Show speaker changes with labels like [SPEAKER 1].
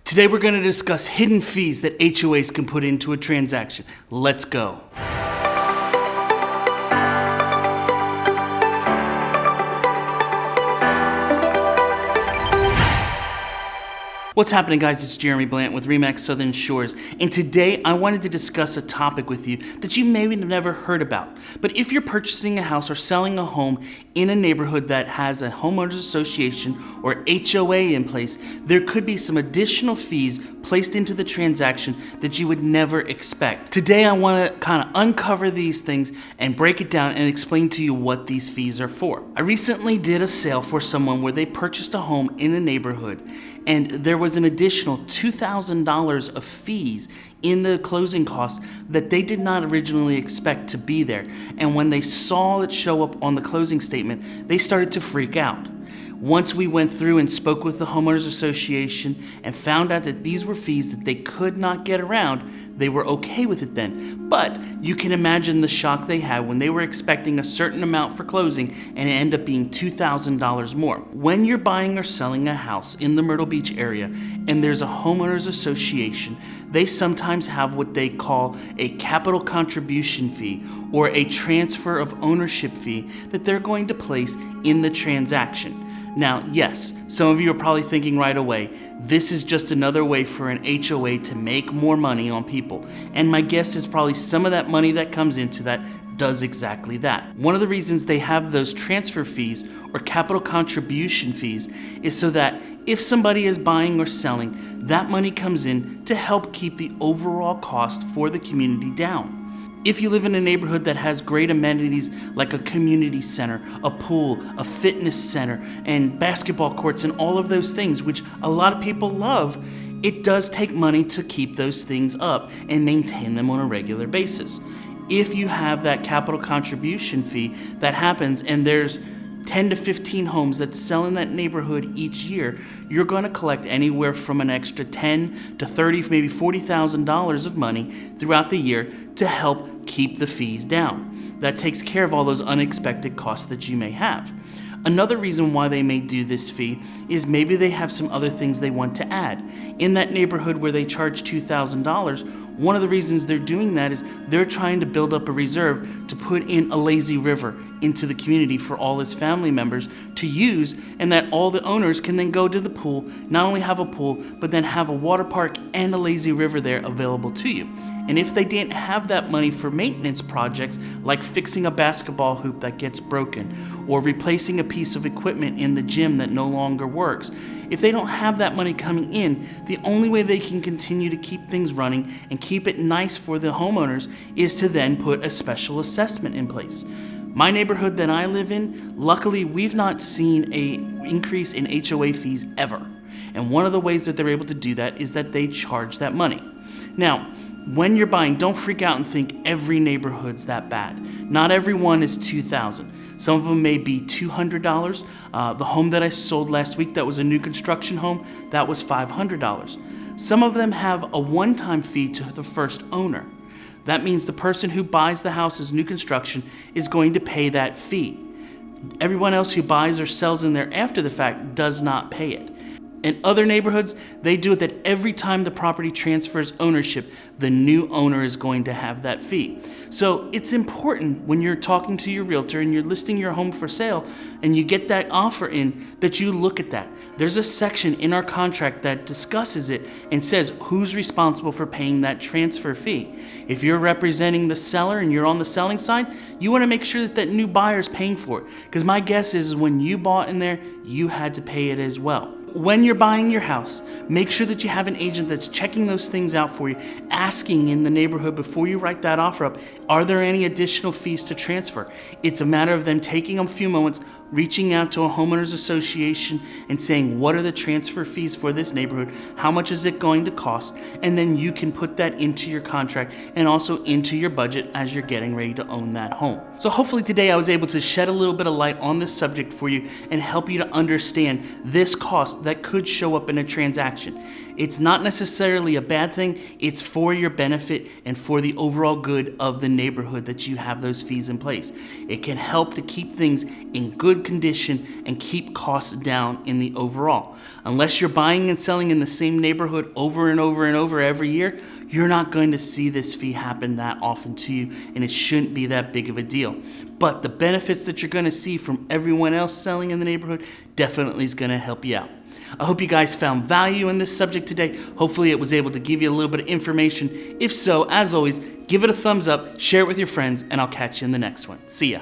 [SPEAKER 1] Today we're going to discuss hidden fees that HOAs can put into a transaction. Let's go. What's happening, guys? It's Jeremy Blanton with RE/MAX Southern Shores, and today I wanted to discuss a topic with you that you maybe never heard about. But if you're purchasing a house or selling a home in a neighborhood that has a Homeowners Association or HOA in place, there could be some additional fees placed into the transaction that you would never expect. Today I want to kind of uncover these things and break it down and explain to you what these fees are for. I recently did a sale for someone where they purchased a home in a neighborhood, and there was an additional $2,000 of fees in the closing costs that they did not originally expect to be there. And when they saw it show up on the closing statement, they started to freak out. Once we went through and spoke with the Homeowners Association and found out that these were fees that they could not get around, they were okay with it then. But you can imagine the shock they had when they were expecting a certain amount for closing and it ended up being $2,000 more. When you're buying or selling a house in the Myrtle Beach area and there's a Homeowners Association, they sometimes have what they call a capital contribution fee or a transfer of ownership fee that they're going to place in the transaction. Now, yes, some of you are probably thinking right away, this is just another way for an HOA to make more money on people. And my guess is probably some of that money that comes into that does exactly that. One of the reasons they have those transfer fees or capital contribution fees is so that if somebody is buying or selling, that money comes in to help keep the overall cost for the community down. If you live in a neighborhood that has great amenities like a community center, a pool, a fitness center, and basketball courts and all of those things, which a lot of people love, it does take money to keep those things up and maintain them on a regular basis. If you have that capital contribution fee that happens and there's 10 to 15 homes that sell in that neighborhood each year, you're going to collect anywhere from an extra $10 to $30, maybe $40,000 of money throughout the year to help keep the fees down. That takes care of all those unexpected costs that you may have. Another reason why they may do this fee is maybe they have some other things they want to add. In that neighborhood where they charge $2,000, one of the reasons they're doing that is they're trying to build up a reserve to put in a lazy river into the community for all its family members to use, and that all the owners can then go to the pool, not only have a pool, but then have a water park and a lazy river there available to you. And if they didn't have that money for maintenance projects like fixing a basketball hoop that gets broken or replacing a piece of equipment in the gym that no longer works, if they don't have that money coming in, the only way they can continue to keep things running and keep it nice for the homeowners is to then put a special assessment in place. My neighborhood that I live in, luckily we've not seen an increase in HOA fees ever. And one of the ways that they're able to do that is that they charge that money. Now, when you're buying, don't freak out and think every neighborhood's that bad. Not every one is $2,000. Some of them may be $200. The home that I sold last week that was a new construction home, that was $500. Some of them have a one-time fee to the first owner. That means the person who buys the house as new construction is going to pay that fee. Everyone else who buys or sells in there after the fact does not pay it. In other neighborhoods, they do it that every time the property transfers ownership, the new owner is going to have that fee. So it's important when you're talking to your realtor and you're listing your home for sale and you get that offer in that you look at that. There's a section in our contract that discusses it and says who's responsible for paying that transfer fee. If you're representing the seller and you're on the selling side, you want to make sure that that new buyer is paying for it. Because my guess is when you bought in there, you had to pay it as well. When you're buying your house, make sure that you have an agent that's checking those things out for you, asking in the neighborhood before you write that offer up, are there any additional fees to transfer? It's a matter of them taking a few moments, reaching out to a homeowners association and saying, what are the transfer fees for this neighborhood? How much is it going to cost? And then you can put that into your contract and also into your budget as you're getting ready to own that home. So hopefully today I was able to shed a little bit of light on this subject for you and help you to understand this cost that could show up in a transaction. It's not necessarily a bad thing. It's for your benefit and for the overall good of the neighborhood that you have those fees in place. It can help to keep things in good condition and keep costs down in the overall. Unless you're buying and selling in the same neighborhood over and over and over every year, you're not going to see this fee happen that often to you, and it shouldn't be that big of a deal. But the benefits that you're going to see from everyone else selling in the neighborhood definitely is going to help you out. I hope you guys found value in this subject today. Hopefully it was able to give you a little bit of information. If so, as always, give it a thumbs up, share it with your friends, and I'll catch you in the next one. See ya.